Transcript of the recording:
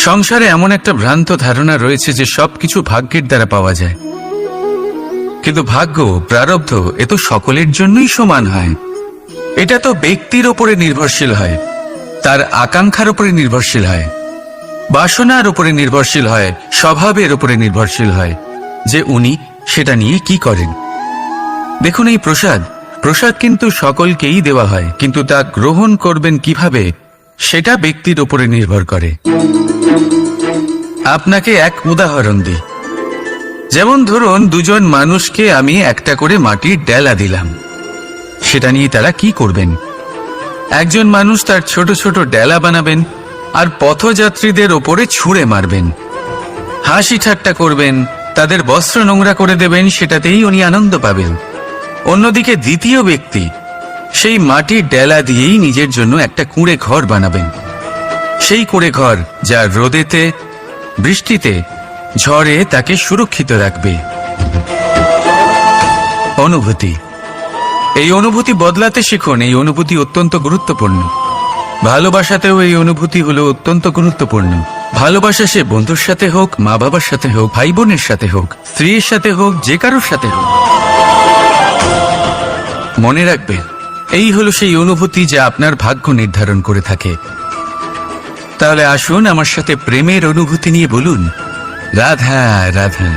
সংসারে এমন একটা ভ্রান্ত ধারণা রয়েছে যে সবকিছু ভাগ্যের দ্বারা পাওয়া যায়, কিন্তু ভাগ্য, প্রারব্ধ এ তো সকলের জন্যই সমান হয়। এটা তো ব্যক্তির ওপরে নির্ভরশীল হয়, তার আকাঙ্ক্ষার উপরে নির্ভরশীল হয়, বাসনার উপরে নির্ভরশীল হয়, স্বভাবের উপরে নির্ভরশীল হয় যে উনি সেটা নিয়ে কি করেন। দেখুন, এই প্রসাদ কিন্তু সকলকেই দেওয়া হয়, কিন্তু তা গ্রহণ করবেন কিভাবে সেটা ব্যক্তির উপরে নির্ভর করে। আপনাকে এক উদাহরণ দিই। যেমন ধরুন, দুজন মানুষকে আমি একটা করে মাটির ডেলা দিলাম, সেটা নিয়ে তারা কি করবেন। একজন মানুষ তার ছোট ছোট ডেলা বানাবেন আর পথযাত্রীদের ওপরে ছুঁড়ে মারবেন, হাসি ঠাট্টা করবেন, তাদের বস্ত্র নোংরা করে দেবেন, সেটাতেই উনি আনন্দ পাবেন। অন্যদিকে দ্বিতীয় ব্যক্তি সেই মাটির ডেলা দিয়েই নিজের জন্য একটা কুঁড়ে ঘর বানাবেন। সেই কুঁড়ে ঘর যা রোদেতে, বৃষ্টিতে, ঝড়ে তাকে সুরক্ষিত রাখবে। অনুভূতি, এই অনুভূতি বদলাতে শিখুন। এই অনুভূতি অত্যন্ত গুরুত্বপূর্ণ। ভালোবাসাতেও এই অনুভূতি হলো অত্যন্ত গুরুত্বপূর্ণ। ভালোবাসা সে বন্ধুর সাথে হোক, মা বাবার সাথে হোক, ভাই বোনের সাথে হোক, স্ত্রীর সাথে হোক, যে কারোর সাথে হোক, মনে রাখবেন এই হলো সেই অনুভূতি যা আপনার ভাগ্য নির্ধারণ করে থাকে। তাহলে আসুন আমার সাথে প্রেমের অনুভূতি নিয়ে বলুন, রাধা রাধা।